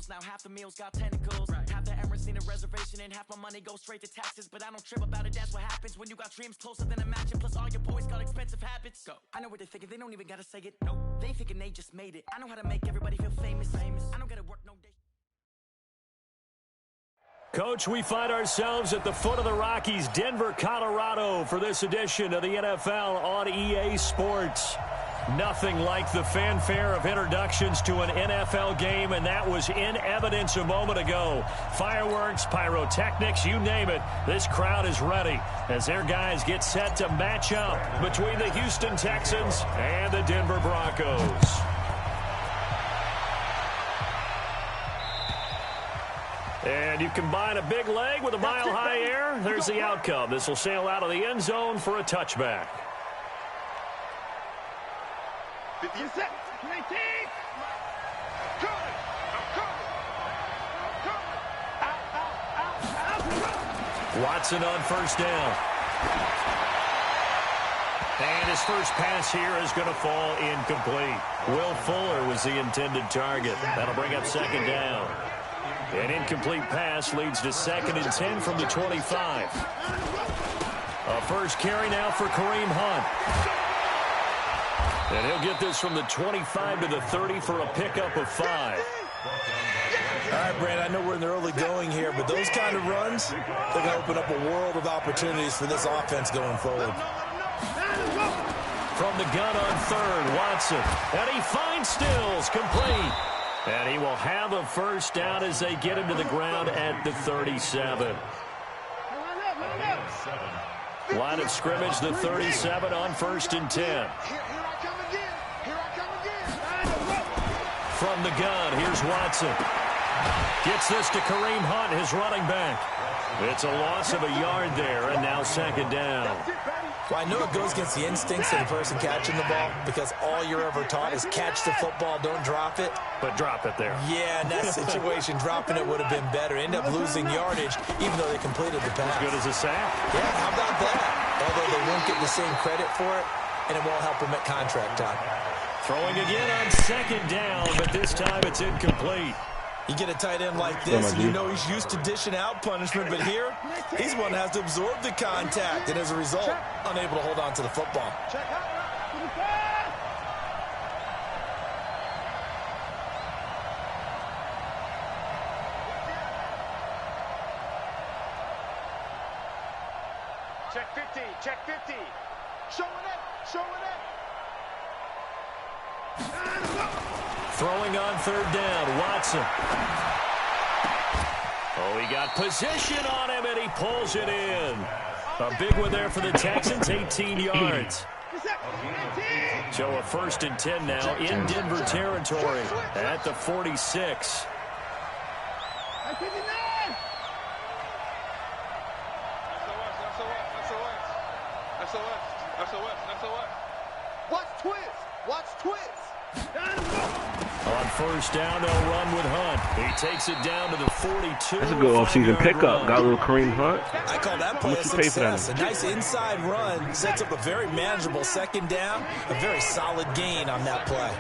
bills. Now half the meals got tentacles. Half the Emirates need a reservation and half my money goes straight to taxes. But I don't trip about it, that's what happens when you got dreams closer than a mansion. Plus all your boys got expensive habits. Go. I know what they're thinking, they don't even gotta say it. No, they thinking they just made it. I know how to make everybody feel famous. I don't gotta work no day. Coach, we find ourselves at the foot of the Rockies, Denver, Colorado, for this edition of the NFL on EA Sports. Nothing like the fanfare of introductions to an NFL game, and that was in evidence a moment ago. Fireworks, pyrotechnics, you name it. This crowd is ready as their guys get set to match up between the Houston Texans and the Denver Broncos. And you combine a big leg with a mile-high air, there's the outcome. This will sail out of the end zone for a touchback. 50 seconds. 19. Watson on first down. And his first pass here is going to fall incomplete. Will Fuller was the intended target. That'll bring up second down. An incomplete pass leads to 2nd and 10 from the 25. A first carry now for Kareem Hunt. And he'll get this from the 25 to the 30 for a pickup of 5. All right, Brandon, I know we're in the early going here, but those kind of runs, they're going to open up a world of opportunities for this offense going forward. From the gun on third, Watson. And he finds Stills, complete. And he will have a first down as they get him to the ground at the 37. Line of scrimmage, the 37 on 1st and 10. From the gun, here's Watson. Gets this to Kareem Hunt, his running back. It's a loss of a yard there, and now 2nd down. Well, I know it goes against the instincts of the person catching the ball because all you're ever taught is catch the football, don't drop it. But drop it there. Yeah, in that situation, dropping it would have been better. End up losing yardage, even though they completed the pass. As good as a sack. Yeah, how about that? Although they won't get the same credit for it, and it won't help them at contract time. Throwing again on 2nd down, but this time it's incomplete. You get a tight end like this, and you know he's used to dishing out punishment, but here, he's one that has to absorb the contact, and as a result, unable to hold on to the football. Check 50, check 50. Showing it, showing it. Throwing on 3rd down, Watson. Oh, he got position on him, and he pulls it in. A big one there for the Texans, 18 yards. So a 1st and 10 now in Denver territory at the 46. Watch twist, watch twist. On 1st down, they'll run with Hunt. He takes it down to the 42. That's a good offseason pickup. Got a little Kareem Hunt. I call that play a success. A nice inside run sets up a very manageable 2nd down. A very solid gain on that play.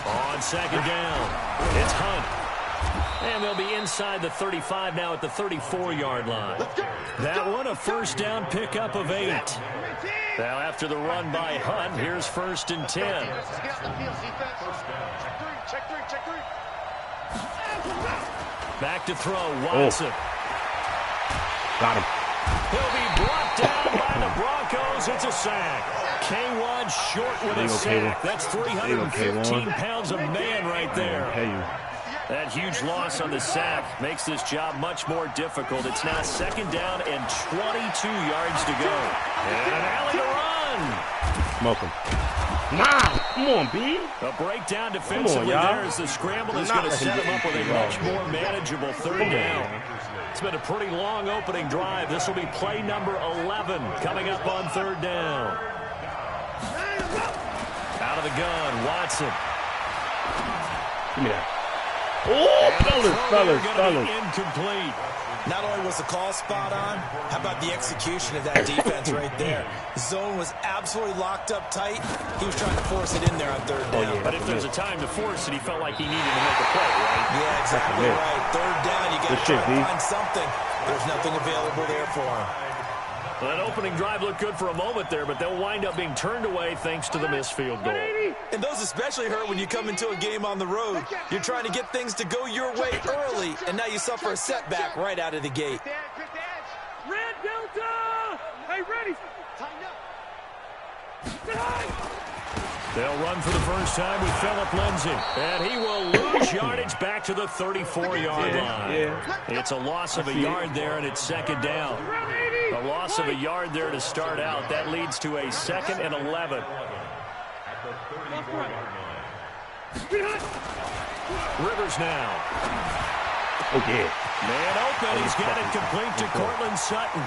On 2nd down, it's Hunt. And they'll be inside the 35 now at the 34-yard line. That one a 1st down pickup of 8. Now after the run by Hunt, here's 1st and 10. Back to throw, Watson. Got him. He'll be brought down by the Broncos. It's a sack. K1 short with a sack. That's 315 pounds of man right there. That huge loss on the sack makes this job much more difficult. It's now 2nd down and 22 yards to go. And an alley to run. Smoke him. Nah, come on, B. A breakdown defensively there as the scramble is going to set him up with a much more manageable 3rd down. It's been a pretty long opening drive. This will be play number 11 coming up on 3rd down. Out of the gun, Watson. Give me that. Oh, fellas. Incomplete. Not only was the call spot on, how about the execution of that defense right there? The zone was absolutely locked up tight. He was trying to force it in there on third down. Yeah, but if there's a time to force it, he felt like he needed to make a play, right? Yeah, exactly right. Third down, you got to try to find something. There's nothing available there for him. Well, that opening drive looked good for a moment there, but they'll wind up being turned away thanks to the missed field goal. And those especially hurt when you come into a game on the road. You're trying to get things to go your way early, and now you suffer a setback right out of the gate. Red Delta! Hey, ready? They'll run for the first time with Phillip Lindsay. And he will lose yardage back to the 34-yard line. It's a loss of a yard there, and it's second down. A loss of a yard there to start out. That leads to a 2nd and 11. Rivers now. Okay. Man open. He's got it complete to Cortland Sutton.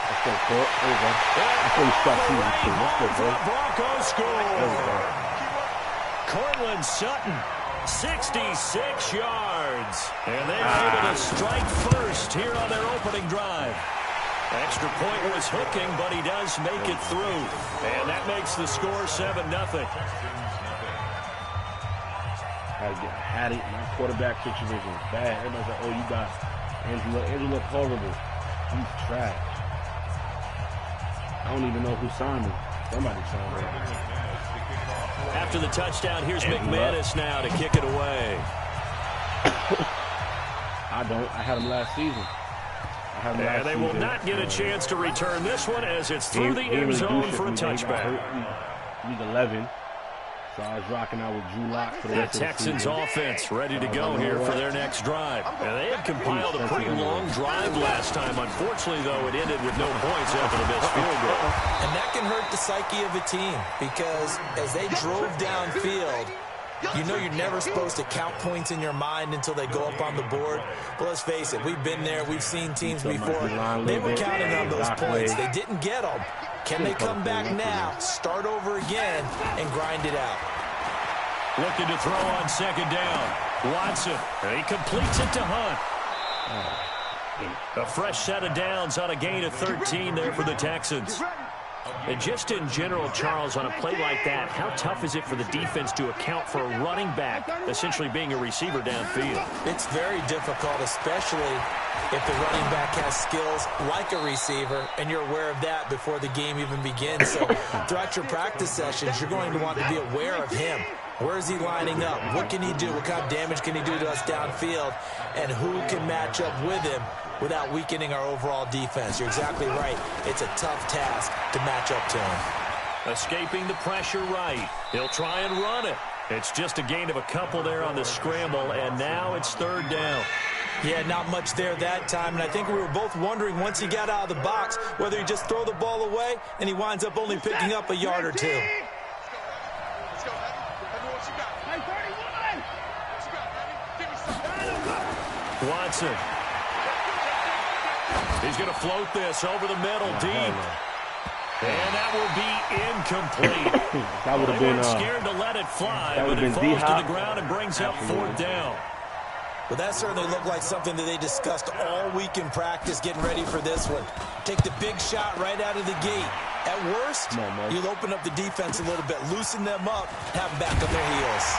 Let's go, Court. There we go. That's what he stopped shooting. Let's go, bro. Broncos score. There we go. Cortland Sutton, 66 yards. And they're able to strike first here on their opening drive. Extra point was hooking, but he does make it through. And that makes the score 7-0. Had it. My quarterback situation was bad. Everybody's like, oh, you got Andrew look horrible. He's trash. I don't even know who signed him. Somebody signed him. After the touchdown, here's McManus now to kick it away. I don't. I had him last season. And they will not get a chance to return this one as it's through the end zone for a touchback. Week 11. So I was rocking out with Drew Lock for the rest of the season. Texans offense ready to go here for their next drive. And they had compiled a pretty long drive last time. Unfortunately, though, it ended with no points after the missed field goal. And that can hurt the psyche of a team because as they drove downfield, you know you're never supposed to count points in your mind until they go up on the board. But let's face it, we've been there. We've seen teams before. They were counting on those points. They didn't get them. Can they come back now, start over again, and grind it out? Looking to throw on second down. Watson, and he completes it to Hunt. A fresh set of downs on a gain of 13 there for the Texans. And just in general, Charles, on a play like that, how tough is it for the defense to account for a running back essentially being a receiver downfield? It's very difficult, especially if the running back has skills like a receiver, and you're aware of that before the game even begins. So throughout your practice sessions, you're going to want to be aware of him. Where is he lining up? What can he do? What kind of damage can he do to us downfield? And who can match up with him without weakening our overall defense? You're exactly right. It's a tough task to match up to him. Escaping the pressure right. He'll try and run it. It's just a gain of a couple there on the scramble, and now it's third down. Yeah, not much there that time, and I think we were both wondering once he got out of the box whether he'd just throw the ball away, and he winds up only picking up a yard or two. Watson. He's going to float this over the middle deep. And that will be incomplete. That would have been scared to let it fly, but it falls to the ground and brings up fourth down. Well, that certainly looked like something that they discussed all week in practice getting ready for this one. Take the big shot right out of the gate. At worst, you'll open up the defense a little bit, loosen them up, have them back on their heels.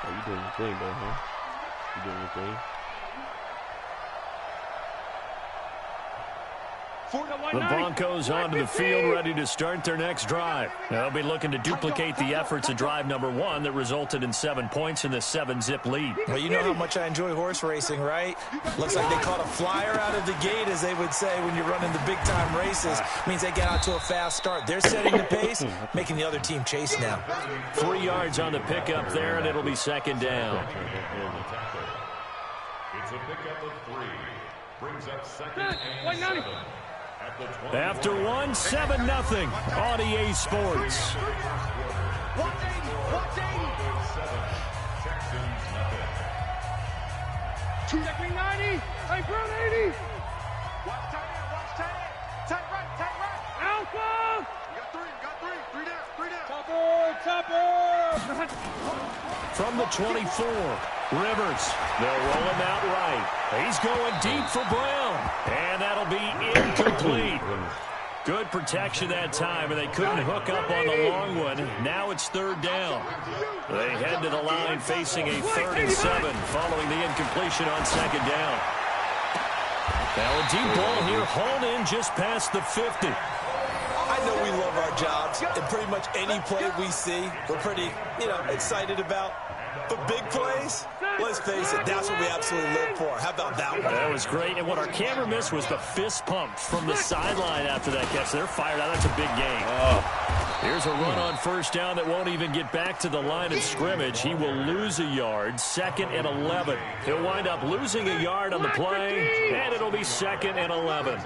You doing your thing, though, huh? You doing your thing? The Broncos onto the field, ready to start their next drive. They'll be looking to duplicate the efforts of drive number one that resulted in 7 points in the 7-zip lead. Well, you know how much I enjoy horse racing, right? Looks like they caught a flyer out of the gate, as they would say when you're running the big-time races. Means they get out to a fast start. They're setting the pace, making the other team chase now. 3 yards on the pickup there, and it'll be second down. It's a pickup of 3. Brings up second and 7. After 7-0 on EA Sports. 90. Hey, Brown 80. Watch tight end. Tight right. From the 24, Rivers. They'll roll him out right. He's going deep for Brown. And that'll be incomplete. Good protection that time, and they couldn't hook up on the long one. Now it's third down. They head to the line facing a 3rd and 7 following the incompletion on second down. Now a deep ball here, hauled in just past the 50. I know we love our jobs, and pretty much any play we see, we're pretty, excited about. But big plays, let's face it, that's what we absolutely live for. How about that one? That was great, and what our camera missed was the fist pump from the sideline after that catch. They're fired out. That's a big game. Here's a run on first down that won't even get back to the line of scrimmage. He will lose a yard, 2nd and 11. He'll wind up losing a yard on the play, and it'll be 2nd and 11.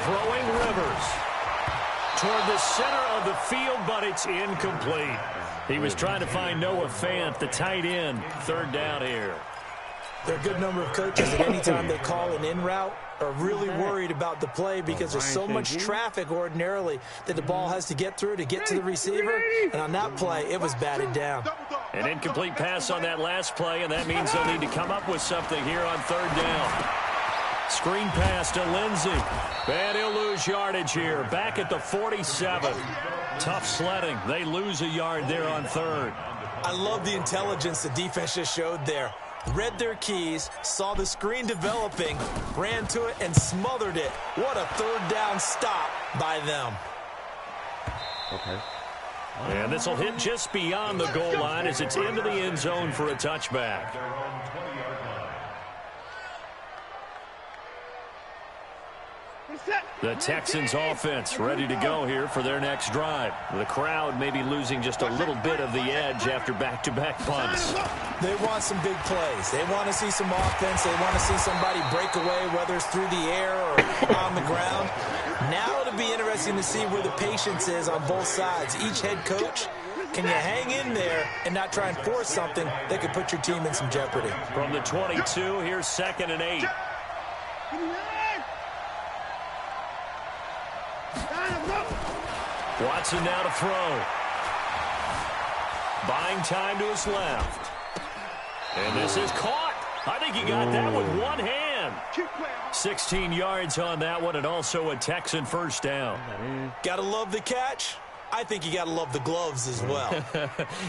Throwing Rivers toward the center of the field, but it's incomplete. He was trying to find Noah Fant, the tight end. 3rd down here. There are a good number of coaches that any time they call an in route are really worried about the play because there's so much traffic ordinarily that the ball has to get through to get to the receiver. And on that play, it was batted down. An incomplete pass on that last play, and that means they'll need to come up with something here on 3rd down. Screen pass to Lindsey. And he'll lose yardage here. Back at the 47. Tough sledding. They lose a yard there on 3rd. I love the intelligence the defense just showed there. Read their keys, saw the screen developing, ran to it, and smothered it. What a 3rd down stop by them. Okay. And this will hit just beyond the goal line as it's into the end zone for a touchback. The Texans offense ready to go here for their next drive. The crowd may be losing just a little bit of the edge after back-to-back punts. They want some big plays. They want to see some offense. They want to see somebody break away, whether it's through the air or on the ground. Now it'll be interesting to see where the patience is on both sides. Each head coach, can you hang in there and not try and force something that could put your team in some jeopardy? From the 22, here's 2nd and 8. Watson now to throw. Buying time to his left. And this is caught. I think he got that with one hand. 16 yards on that one, and also a Texan 1st down. Gotta love the catch. I think you gotta love the gloves as well.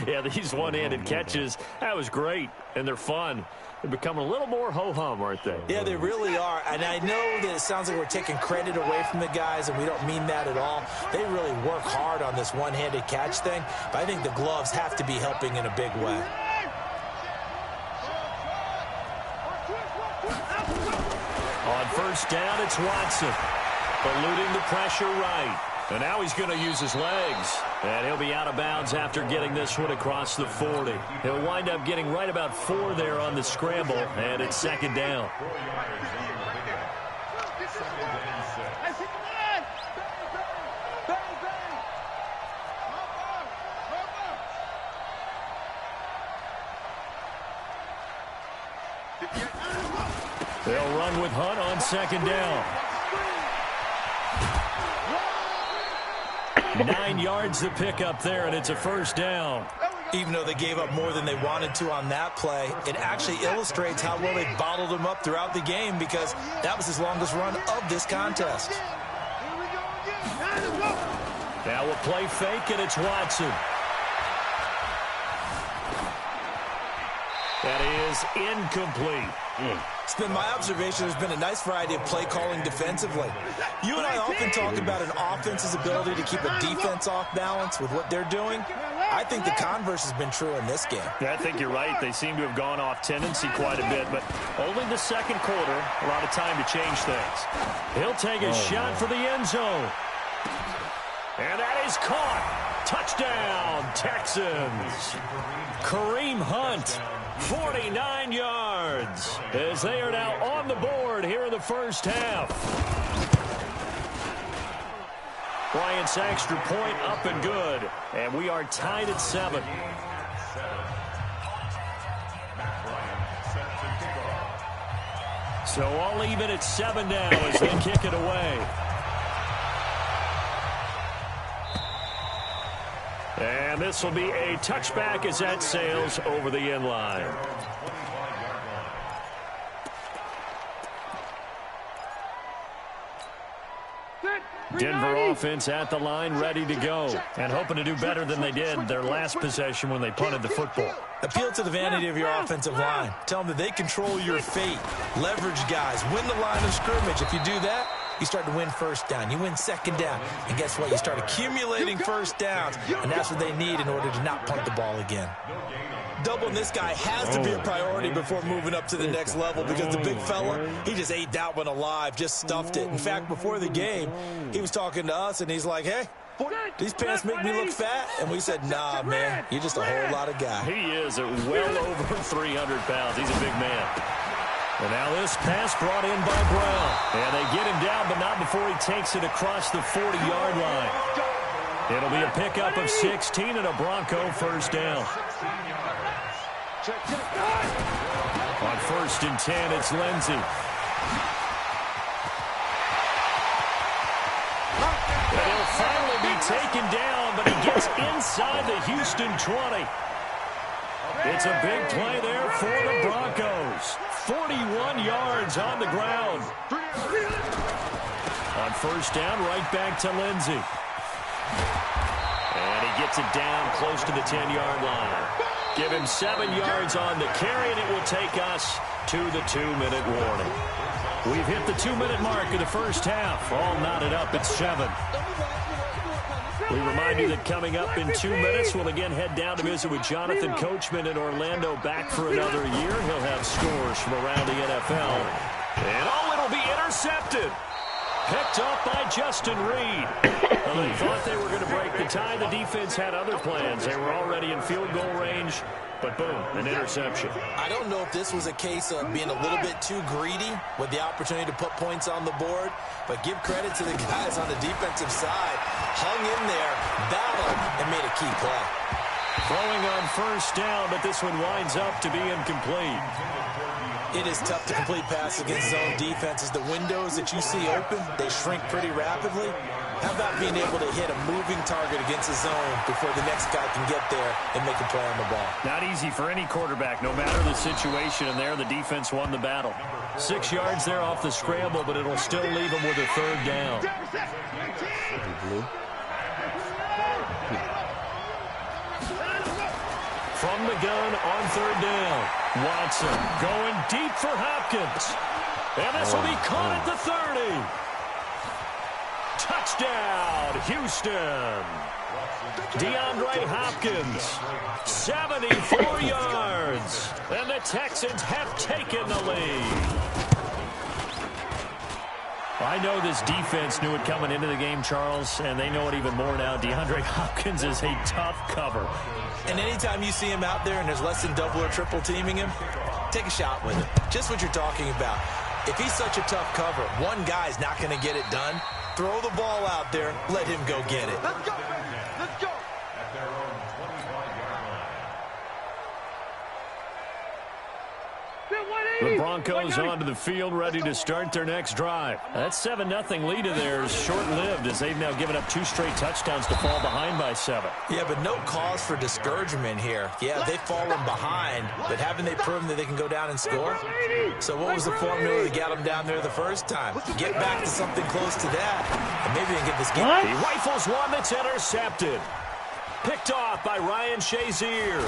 Yeah, these one-handed catches, that was great, and they're fun. They're becoming a little more ho-hum, aren't they? Yeah, they really are. And I know that it sounds like we're taking credit away from the guys, and we don't mean that at all. They really work hard on this one-handed catch thing, but I think the gloves have to be helping in a big way. On 1st down, it's Watson. Eluding the pressure right. And now he's going to use his legs. And he'll be out of bounds after getting this one across the 40. He'll wind up getting right about 4 there on the scramble, and it's 2nd down. They'll run with Hunt on 2nd down. 9 yards to pick up there, and it's a 1st down. Even though they gave up more than they wanted to on that play, it actually illustrates how well they bottled him up throughout the game because that was his longest run of this contest. Now we'll play fake, and it's Watson. That is incomplete. It's been my observation there's been a nice variety of play calling defensively. You and I often talk about an offense's ability to keep a defense off balance with what they're doing. I think the converse has been true in this game. Yeah, I think you're right. They seem to have gone off tendency quite a bit, but only the 2nd quarter, a lot of time to change things. He'll take a shot for the end zone. And that is caught. Touchdown, Texans. Kareem Hunt, 49 yards, as they are now on the board here in the 1st half. Bryant's extra point up and good, and we are tied at 7. So all even at 7 now as they kick it away. And this will be a touchback as that sails over the end line. Denver offense at the line, ready to go, and hoping to do better than they did their last possession when they punted the football. Appeal to the vanity of your offensive line. Tell them that they control your fate. Leverage guys. Win the line of scrimmage. If you do that, you start to win first down. You win second down. And guess what? You start accumulating first downs, and that's what they need in order to not punt the ball again. Doubling this guy has to be a priority before moving up to the next level because the big fella, he just ate that one alive, just stuffed it. In fact, before the game, he was talking to us, and he's like, hey, these pants make me look fat. And we said, nah, man, you're just a whole lot of guy. He is well over 300 pounds. He's a big man. And now this pass brought in by Brown. And they get him down, but not before he takes it across the 40-yard line. It'll be a pickup of 16 and a Bronco first down. On 1st and 10, it's Lindsey. And he'll finally be taken down, but he gets inside the Houston 20. It's a big play there for the Broncos. 41 yards on the ground. On 1st down, right back to Lindsey. And he gets it down close to the 10-yard line. Give him 7 yards on the carry, and it will take us to the 2-minute warning. We've hit the 2-minute mark of the first half. All knotted up at 7. We remind you that coming up in 2 minutes, we'll again head down to visit with Jonathan Coachman in Orlando, back for another year. He'll have scores from around the NFL. And it'll be intercepted. Picked up by Justin Reed. Well, they thought they were going to break the tie. The defense had other plans. They were already in field goal range, but boom, an interception. I don't know if this was a case of being a little bit too greedy with the opportunity to put points on the board, but give credit to the guys on the defensive side. Hung in there, battled, and made a key play. Throwing on 1st down, but this one winds up to be incomplete. It is tough to complete passes against zone defenses. The windows that you see open, they shrink pretty rapidly. How about being able to hit a moving target against a zone before the next guy can get there and make a play on the ball? Not easy for any quarterback, no matter the situation, and there the defense won the battle. 6 yards there off the scramble, but it'll still leave him with a 3rd down. From the gun on 3rd down. Watson going deep for Hopkins. And this will be caught at the 30. Touchdown, Houston. DeAndre Hopkins, 74 yards. And the Texans have taken the lead. I know this defense knew it coming into the game, Charles, and they know it even more now. DeAndre Hopkins is a tough cover. And anytime you see him out there and there's less than double or triple teaming him, take a shot with him. Just what you're talking about. If he's such a tough cover, one guy's not going to get it done. Throw the ball out there. Let him go get it. Let's go, man. Let's go. At their own 25-yard line. The Broncos onto the field, ready to start their next drive. That 7-0 lead of theirs short-lived as they've now given up 2 straight touchdowns to fall behind by 7. Yeah, but no cause for discouragement here. Yeah, they've fallen behind, but haven't they proven that they can go down and score? So what was the formula that got them down there the first time? Get back to something close to that, and maybe they can get this game. He rifles one that's intercepted. Picked off by Ryan Shazier.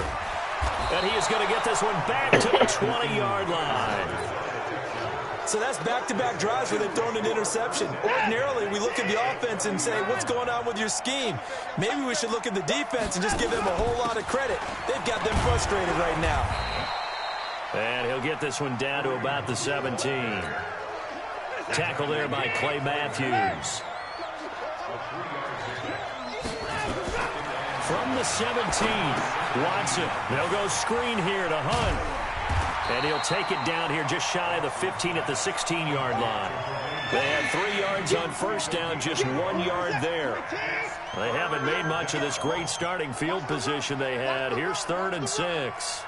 And he is going to get this one back to the 20-yard line. So that's back-to-back drives where they've thrown an interception. Ordinarily, we look at the offense and say, what's going on with your scheme? Maybe we should look at the defense and just give them a whole lot of credit. They've got them frustrated right now. And he'll get this one down to about the 17. Tackle there by Clay Matthews. From the 17, Watson. They'll go screen here to Hunt. And he'll take it down here just shy of the 15 at the 16-yard line. They had 3 yards on 1st down, just 1 yard there. They haven't made much of this great starting field position they had. Here's 3rd and 6.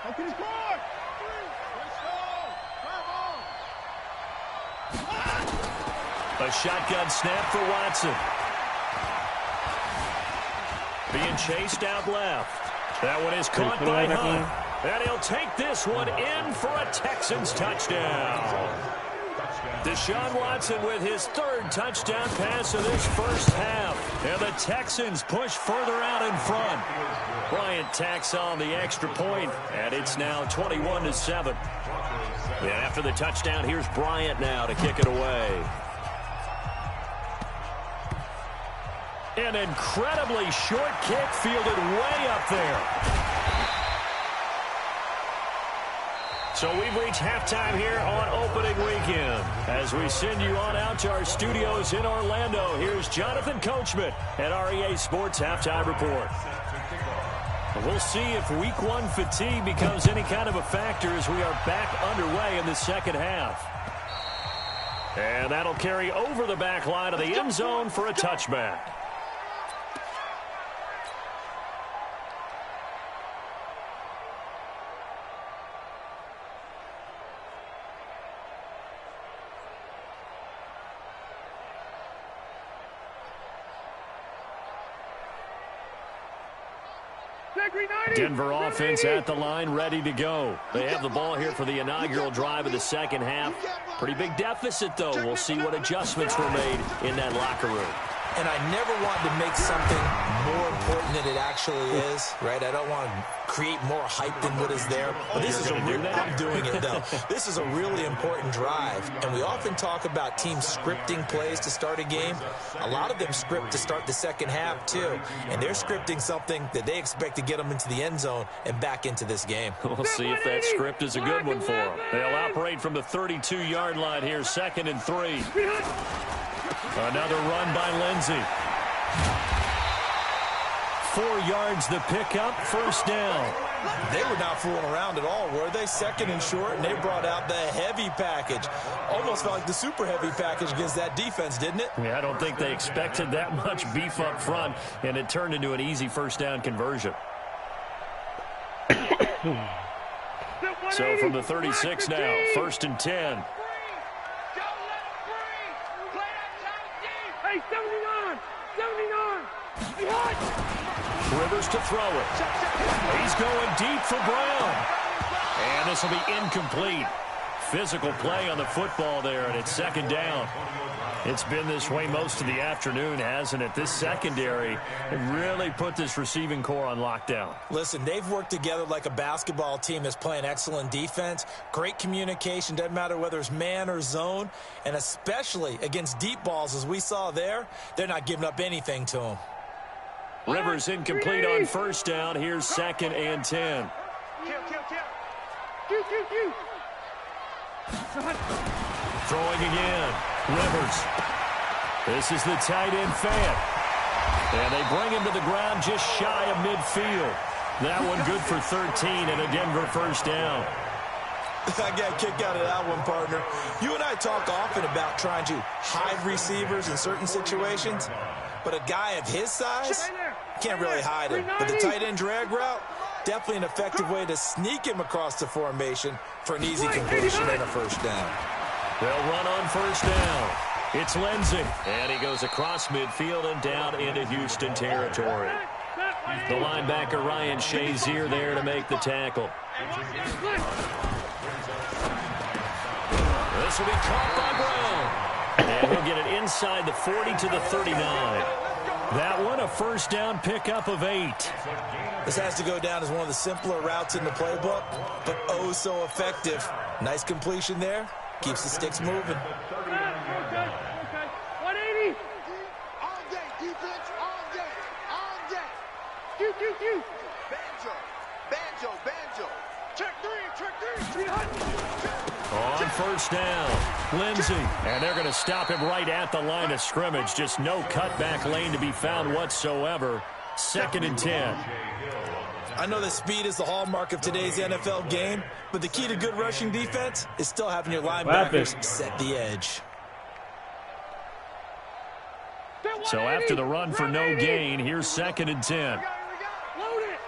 A shotgun snap for Watson. Being chased out left. That one is caught by Hunt. And he'll take this one in for a Texans touchdown. Deshaun Watson with his third touchdown pass of this first half. And the Texans push further out in front. Bryant tacks on the extra point, and it's now 21-7. And after the touchdown, here's Bryant now to kick it away. An incredibly short kick fielded way up there. So we've reached halftime here on opening weekend. As we send you on out to our studios in Orlando, here's Jonathan Coachman at REA Sports Halftime Report. We'll see if week one fatigue becomes any kind of a factor as we are back underway in the second half. And that'll carry over the back line of the end zone for a touchback. Denver offense at the line, ready to go. They have the ball here for the inaugural drive of the second half. Pretty big deficit, though. We'll see what adjustments were made in that locker room. And I never want to make something more important than it actually is, right? I don't want to create more hype than what is there. But this is I'm doing it, though. This is a really important drive. And we often talk about teams scripting plays to start a game. A lot of them script to start the second half, too. And they're scripting something that they expect to get them into the end zone and back into this game. We'll see if that script is a good one for them. They'll operate from the 32-yard line here, 2nd and 3. Another run by Lindsey. 4 yards the pickup, first down. They were not fooling around at all, were they? 2nd and short, and they brought out the heavy package. Almost felt like the super heavy package against that defense, didn't it? Yeah, I don't think they expected that much beef up front, and it turned into an easy first down conversion. So from the 36 now, 1st and 10. Rivers to throw it. He's going deep for Brown. And this will be incomplete. Physical play on the football there, and it's 2nd down. It's been this way most of the afternoon, hasn't it? This secondary really put this receiving core on lockdown. Listen, they've worked together like a basketball team that's playing excellent defense. Great communication, doesn't matter whether it's man or zone. And especially against deep balls, as we saw there, they're not giving up anything to them. Rivers incomplete on 1st down. Here's 2nd and 10. Throwing again. Rivers. This is the tight end Fant. And they bring him to the ground just shy of midfield. That one good for 13 and a Denver first down. I got a kick out of that one, partner. You and I talk often about trying to hide receivers in certain situations. But a guy of his size can't really hide him. But the tight end drag route, definitely an effective way to sneak him across the formation for an easy completion and a first down. They'll run on 1st down. It's Lindsey. And he goes across midfield and down into Houston territory. The linebacker Ryan Shazier there to make the tackle. This will be caught by Brown. And he'll get it inside the 40 to the 39. That one a first down pickup of 8. This has to go down as one of the simpler routes in the playbook, but oh so effective. Nice completion there. Keeps the sticks moving. Okay. 180. All day, defense, all day, all day. Q. Banjo. Check three. 300. On 1st down, Lindsey. And they're going to stop him right at the line of scrimmage. Just no cutback lane to be found whatsoever. 2nd and 10. I know that speed is the hallmark of today's NFL game, but the key to good rushing defense is still having your linebackers set the edge. So after the run for no gain, here's 2nd and 10. Load it.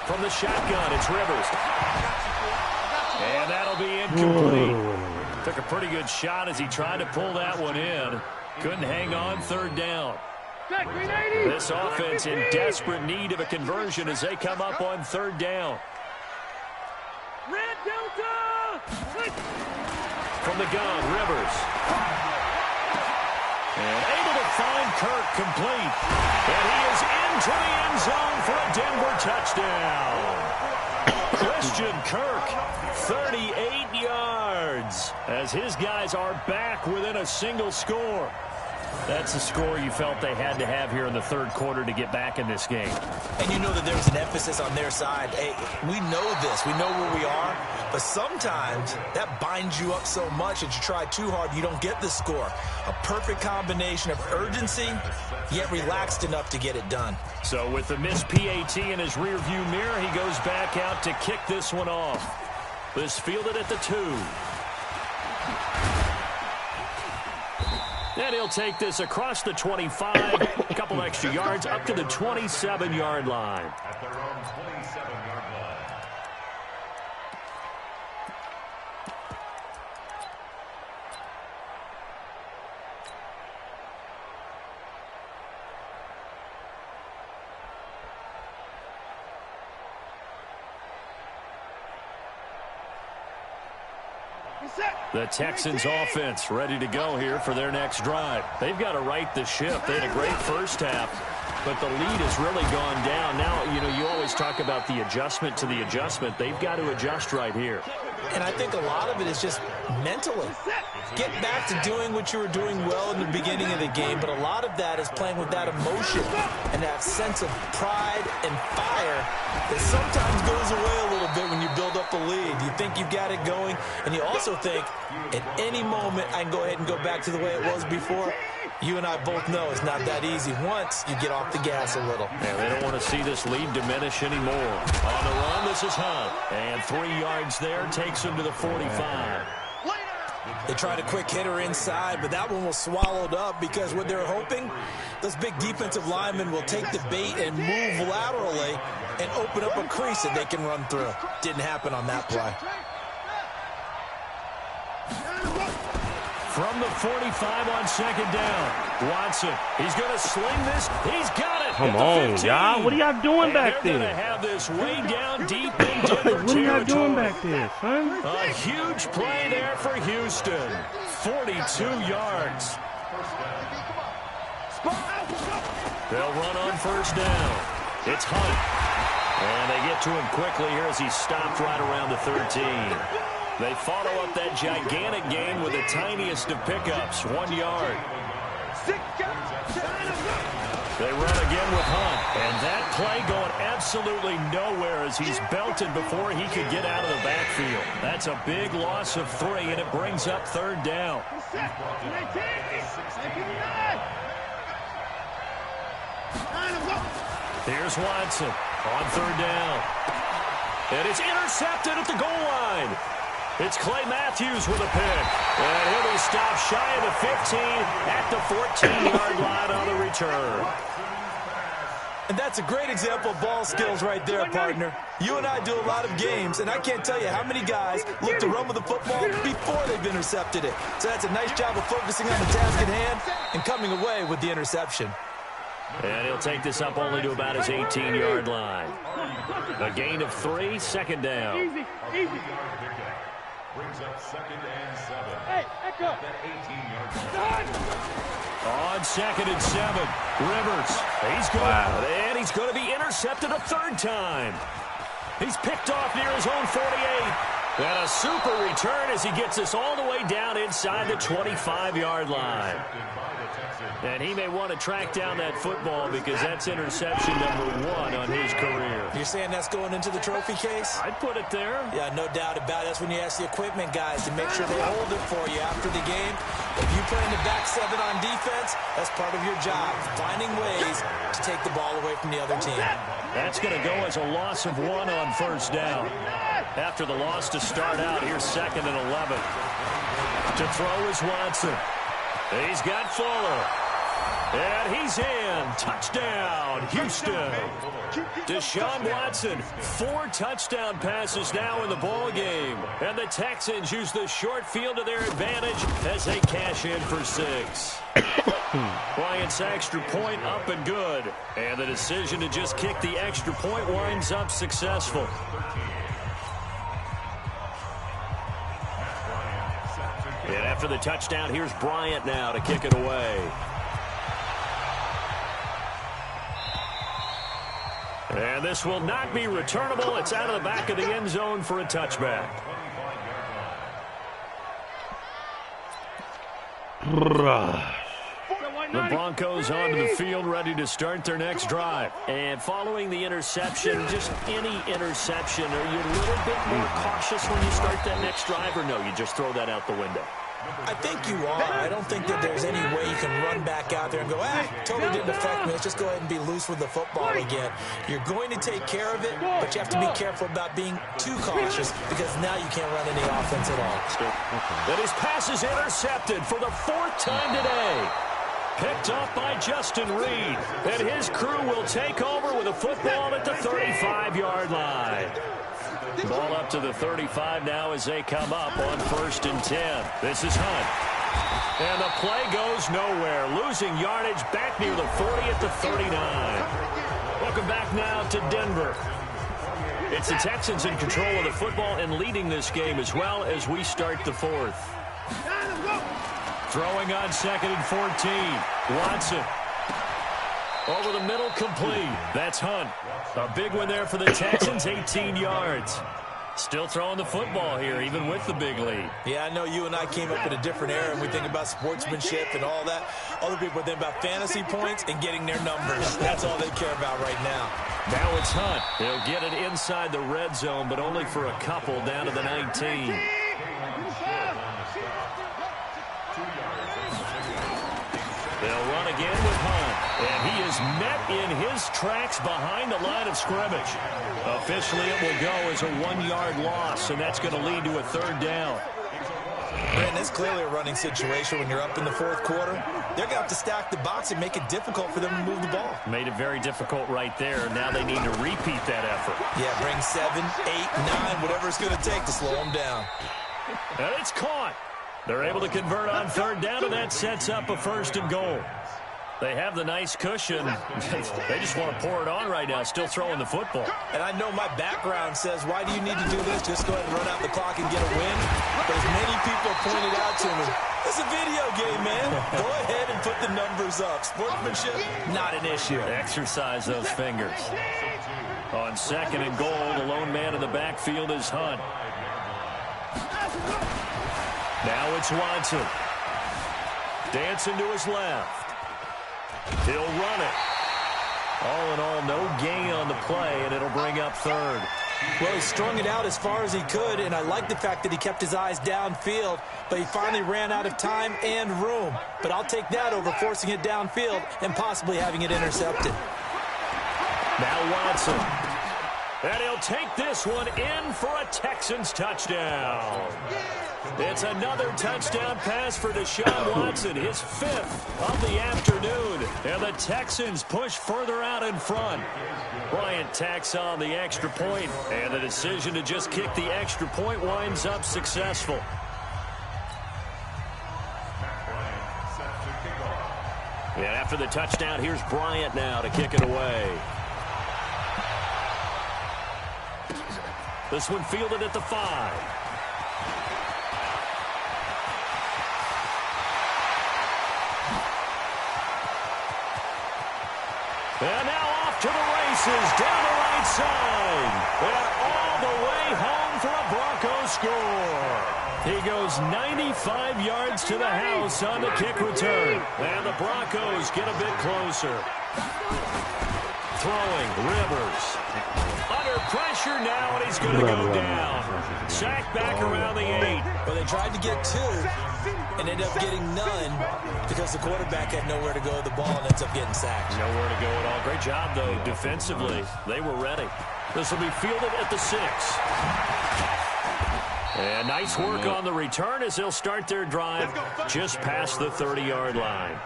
From the shotgun, it's Rivers. And that'll be incomplete. Took a pretty good shot as he tried to pull that one in. Couldn't hang on 3rd down. This offense in desperate need of a conversion as they come up on third down. Red Delta! From the gun, Rivers. And able to find Kirk complete. And he is into the end zone for a Denver touchdown. Christian Kirk, 38 yards, as his guys are back within a single score. That's the score you felt they had to have here in the third quarter to get back in this game. And you know that there's an emphasis on their side. Hey, we know this. We know where we are. But sometimes that binds you up so much that you try too hard, you don't get the score. A perfect combination of urgency, yet relaxed enough to get it done. So with the missed PAT in his rearview mirror, he goes back out to kick this one off. This fielded at the 2. And he'll take this across the 25, a couple extra yards, up to the 27-yard line. At their own 27-yard line. The Texans offense ready to go here for their next drive. They've got to right the ship. They had a great first half, but the lead has really gone down. Now, you know, you always talk about the adjustment to the adjustment. They've got to adjust right here. And I think a lot of it is just mentally. Get back to doing what you were doing well in the beginning of the game, but a lot of that is playing with that emotion and that sense of pride and fire that sometimes goes away a little bit when you build up a lead. You think you've got it going, and you also think at any moment I can go ahead and go back to the way it was before. You and I both know it's not that easy once you get off the gas a little. Yeah, they don't want to see this lead diminish anymore. On the run, this is Hunt. And 3 yards there takes him to the 45. They tried a quick hitter inside, but that one was swallowed up because what they're hoping, those big defensive linemen will take the bait and move laterally and open up a crease that they can run through. Didn't happen on that play. From the 45 on second down, Watson, he's going to sling this. He's got it. Come on, y'all. What are y'all doing back there? They're there? going to have this way down deep in Denver What are y'all doing territory. back there, son? A huge play there for Houston. 42 yards. They'll run on first down. It's Hunt. And they get to him quickly here as he's stopped right around the 13. They follow up that gigantic gain with the tiniest of pickups, 1 yard. They run again with Hunt, and that play going absolutely nowhere as he's belted before he could get out of the backfield. That's a big loss of 3, and it brings up third down. Here's Watson on third down. And it's intercepted at the goal line. It's Clay Matthews with a pick. And he'll be stopped shy of the 15 at the 14-yard line on the return. And that's a great example of ball skills right there, partner. You and I do a lot of games, and I can't tell you how many guys look to run with the football before they've intercepted it. So that's a nice job of focusing on the task at hand and coming away with the interception. And he'll take this up only to about his 18-yard line. A gain of 3, second down. Easy. Brings up 2nd and 7. Hey, echo. That 18-yard line. On 2nd and 7, Rivers. He's going, and he's going to be intercepted a third time. He's picked off near his own 48. And a super return as he gets us all the way down inside the 25-yard line. And he may want to track down that football because that's interception number 1 on his career. You're saying that's going into the trophy case? I'd put it there. Yeah, no doubt about it. That's when you ask the equipment guys to make sure they hold it for you after the game. If you play in the back 7 on defense, that's part of your job, finding ways to take the ball away from the other team. That's going to go as a loss of 1 on first down. After the loss to start out, here's 2nd and 11. To throw is Watson. He's got Fuller. And he's in. Touchdown, Houston. Deshaun Watson, 4 touchdown passes now in the ball game. And the Texans use the short field to their advantage as they cash in for 6. Bryant's extra point up and good. And the decision to just kick the extra point winds up successful. And after the touchdown, here's Bryant now to kick it away. And this will not be returnable. It's out of the back of the end zone for a touchback. The Broncos onto the field, ready to start their next drive. And following the interception, just any interception, are you a little bit more cautious when you start that next drive, or no, you just throw that out the window? I think you are. I don't think that there's any way you can run back out there and go, totally didn't affect me. Let's just go ahead and be loose with the football again. You're going to take care of it, but you have to be careful about being too cautious because now you can't run any offense at all. And his pass is intercepted for the 4th time today. Picked off by Justin Reed. And his crew will take over with a football at the 35-yard line. Ball up to the 35 now as they come up on 1st and 10. This is Hunt. And the play goes nowhere. Losing yardage back near the 40 at the 39. Welcome back now to Denver. It's the Texans in control of the football and leading this game as well as we start the 4th. Throwing on 2nd and 14. Watson. Over the middle, complete. That's Hunt. A big one there for the Texans, 18 yards. Still throwing the football here, even with the big lead. Yeah, I know you and I came up in a different era, and we think about sportsmanship and all that. Other people think about fantasy points and getting their numbers. That's all they care about right now. Now it's Hunt. He'll get it inside the red zone, but only for a couple down to the 19. They'll run again with Hunt. And he is met in his tracks behind the line of scrimmage. Officially, it will go as a 1-yard loss, and that's going to lead to a 3rd down. Brandon, it's clearly a running situation when you're up in the 4th quarter. They're going to have to stack the box and make it difficult for them to move the ball. Made it very difficult right there. Now they need to repeat that effort. Yeah, bring 7, 8, 9, whatever it's going to take to slow them down. And it's caught. They're able to convert on 3rd down, and that sets up a 1st and goal. They have the nice cushion. They just want to pour it on right now, still throwing the football. And I know my background says, why do you need to do this? Just go ahead and run out the clock and get a win. But as many people pointed out to me, it's a video game, man. Go ahead and put the numbers up. Sportsmanship, not an issue. Exercise those fingers. On 2nd and goal, the lone man in the backfield is Hunt. Now it's Watson. Dancing to his left. He'll run it. All in all, no gain on the play, and it'll bring up 3rd. Well, he strung it out as far as he could, and I like the fact that he kept his eyes downfield, but he finally ran out of time and room. But I'll take that over forcing it downfield and possibly having it intercepted. Now Watson. And he'll take this one in for a Texans touchdown. It's another touchdown pass for Deshaun Watson, his 5th of the afternoon. And the Texans push further out in front. Bryant tacks on the extra point, and the decision to just kick the extra point winds up successful. And after the touchdown, here's Bryant now to kick it away. This one fielded at the 5. And now off to the races, down the right side. And all the way home for a Broncos score. He goes 95 yards to the house on the kick return. And the Broncos get a bit closer. Throwing, Rivers. Under pressure now, and he's going to go down. Sacked back around the 8. Well, they tried to get 2 and ended up getting none because the quarterback had nowhere to go with the ball and ends up getting sacked. Nowhere to go at all. Great job, though, defensively. They were ready. This will be fielded at the 6. And nice work on the return as they'll start their drive just past the 30-yard line.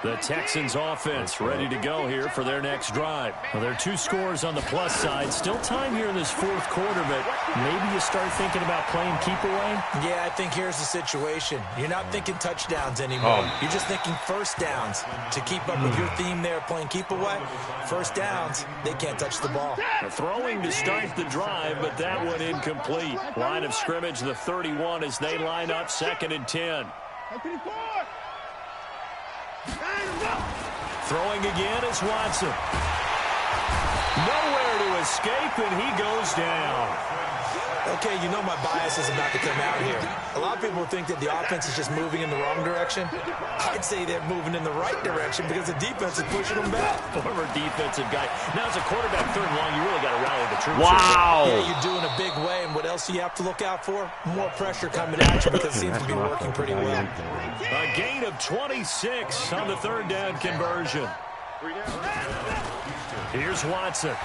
The Texans offense ready to go here for their next drive. Well, there are 2 scores on the plus side. Still time here in this 4th quarter, but maybe you start thinking about playing keep away? Yeah, I think here's the situation. You're not thinking touchdowns anymore. You're just thinking first downs. To keep up with your theme there, playing keep away, first downs, they can't touch the ball. Throwing to start the drive, but that one incomplete. Line of scrimmage, the 31 as they line up 2nd and 10. Throwing again is Watson. Nowhere to escape, and he goes down. Okay, you know my bias is about to come out here. A lot of people think that the offense is just moving in the wrong direction. I'd say they're moving in the right direction because the defense is pushing them back. Former defensive guy. Now, as a quarterback 3rd and long, you really got to rally the troops. Wow. Yeah, you're doing a big way, and what else do you have to look out for? More pressure coming at you because it seems to be working pretty well. A gain of 26 on the 3rd down conversion. Here's Watson.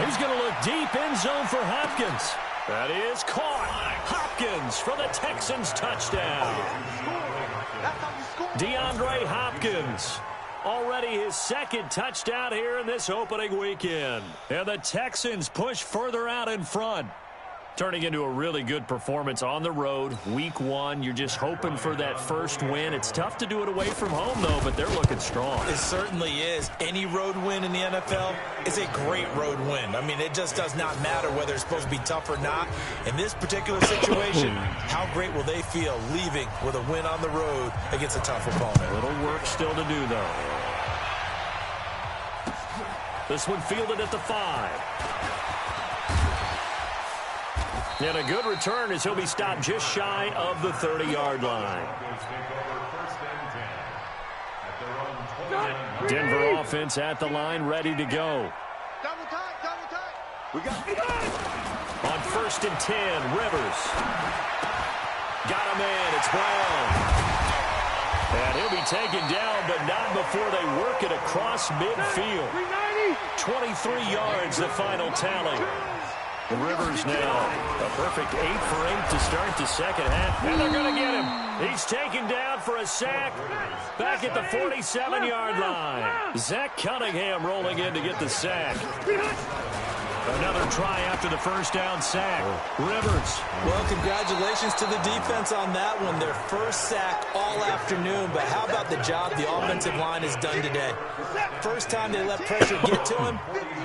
He's going to look deep, end zone for Hopkins. That is caught. Hopkins for the Texans touchdown. DeAndre Hopkins. Already his 2nd touchdown here in this opening weekend. And the Texans push further out in front. Turning into a really good performance on the road. Week 1, you're just hoping for that first win. It's tough to do it away from home, though, but they're looking strong. It certainly is. Any road win in the NFL is a great road win. I mean, it just does not matter whether it's supposed to be tough or not. In this particular situation, how great will they feel leaving with a win on the road against a tough opponent? A little work still to do, though. This one fielded at the 5. And a good return as he'll be stopped just shy of the 30-yard line. Denver offense at the line, ready to go. Double tight. We got On 1st and 10, Rivers. Got him in. It's Brown. And he'll be taken down, but not before they work it across midfield. 23 yards, the final tally. Rivers now a perfect 8 for 8 to start the 2nd half. And they're going to get him. He's taken down for a sack back at the 47-yard line. Zach Cunningham rolling in to get the sack. Another try after the first down sack. Rivers. Well, congratulations to the defense on that one. Their first sack all afternoon. But how about the job the offensive line has done today? First time they let pressure get to him.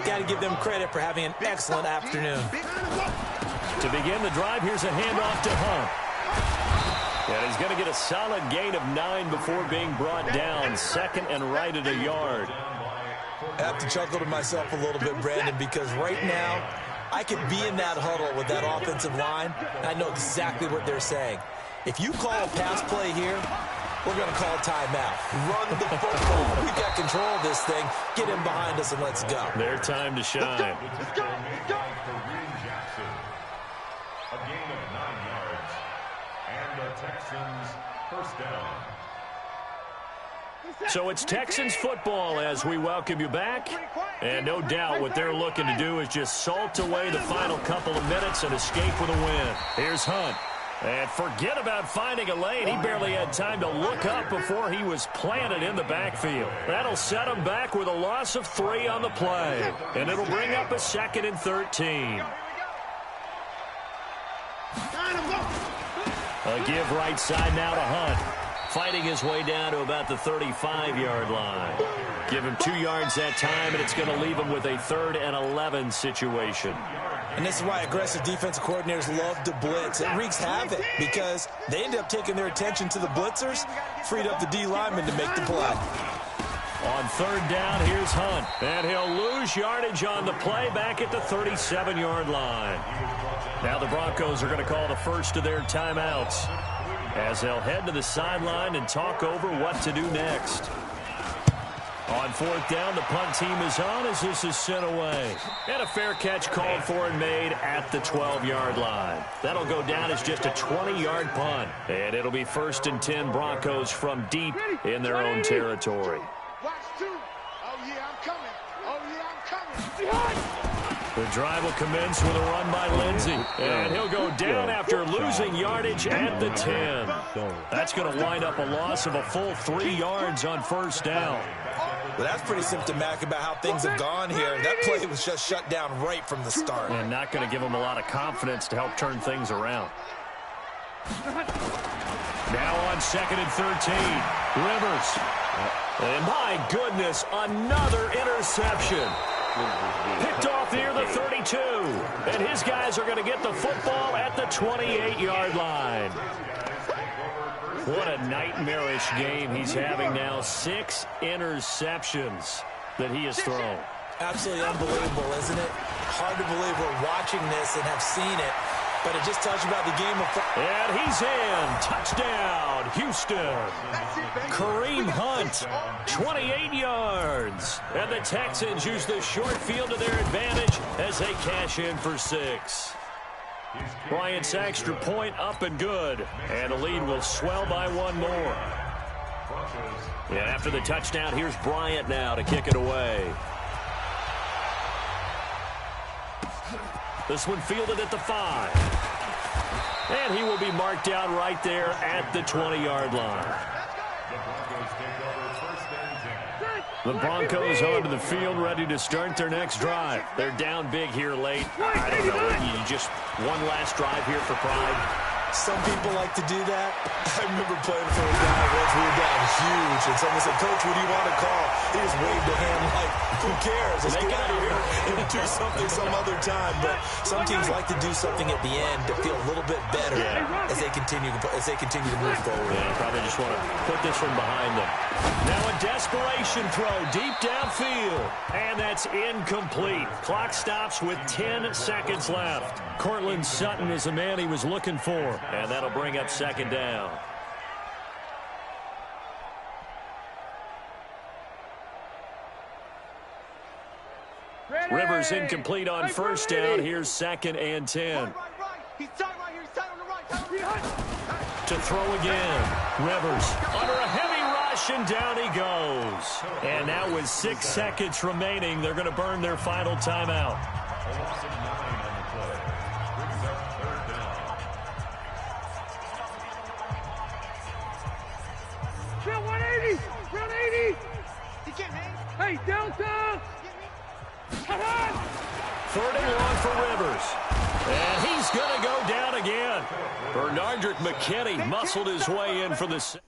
Got to give them credit for having an excellent afternoon. To begin the drive, here's a handoff to Hunt. And he's going to get a solid gain of 9 before being brought down. 2nd and right at a yard. I have to chuckle to myself a little bit, Brandon, because right now I could be in that huddle with that offensive line, and I know exactly what they're saying. If you call a pass play here, we're going to call timeout. Run the football. We've got control of this thing. Get him behind us and let's go. Their time to shine. Let's go. A gain of 9 yards. And the Texans first down. So it's Texans football as we welcome you back. And no doubt what they're looking to do is just salt away the final couple of minutes and escape with a win. Here's Hunt. And forget about finding a lane. He barely had time to look up before he was planted in the backfield. That'll set him back with a loss of 3 on the play. And it'll bring up a 2nd and 13. A give right side now to Hunt. Fighting his way down to about the 35-yard line. Give him 2 yards that time, and it's going to leave him with a 3rd and 11 situation. And this is why aggressive defensive coordinators love to blitz. It wreaks havoc because they end up taking their attention to the blitzers, freed up the D lineman to make the play. On 3rd down, here's Hunt. And he'll lose yardage on the play back at the 37-yard line. Now the Broncos are going to call the first of their timeouts as they'll head to the sideline and talk over what to do next. On 4th down, the punt team is on as this is sent away. And a fair catch called for and made at the 12-yard line. That'll go down as just a 20-yard punt. And it'll be 1st and 10 Broncos from deep in their own territory. Watch 2. Oh, yeah, I'm coming. Oh, yeah, I'm coming. The drive will commence with a run by Lindsey. And he'll go down after losing yardage at the 10. That's going to wind up a loss of a full 3 yards on first down. Well, that's pretty symptomatic about how things have gone here. That play was just shut down right from the start. And not going to give him a lot of confidence to help turn things around. Now on 2nd and 13. Rivers. And my goodness, another interception. Picked off near the 32. And his guys are going to get the football at the 28-yard line. What a nightmarish game he's having now. 6 interceptions that he has thrown. Absolutely unbelievable, isn't it? Hard to believe we're watching this and have seen it, but it just tells you about the game of football. And he's in. Touchdown, Houston. Kareem Hunt, 28 yards. And the Texans use the short field to their advantage as they cash in for 6. Bryant's extra point up and good. And the lead will swell by 1 more. And after the touchdown, here's Bryant now to kick it away. This one fielded at the 5. And he will be marked down right there at the 20-yard line. The Broncos onto the field, ready to start their next drive. They're down big here late. I don't know. You just one last drive here for pride. Some people like to do that. I remember playing for a guy once we were down huge, and someone said, "Coach, what do you want to call?" He just waved a hand like, "Who cares? Let's get out of here and do something some other time." But some teams like to do something at the end to feel a little bit better as they continue to move forward. Yeah, probably just want to put this one behind them. Now a desperation throw deep downfield, and that's incomplete. Clock stops with 10 seconds left. Cortland Sutton is the man he was looking for. And that'll bring up 2nd down. Rivers incomplete on 1st down. Here's 2nd and 10. To throw again. Rivers under a heavy rush, and down he goes. And now with 6 seconds remaining, they're going to burn their final timeout. Hey, Delta! 3rd and long for Rivers. And he's going to go down again. Bernardrick McKinney muscled his way in for the...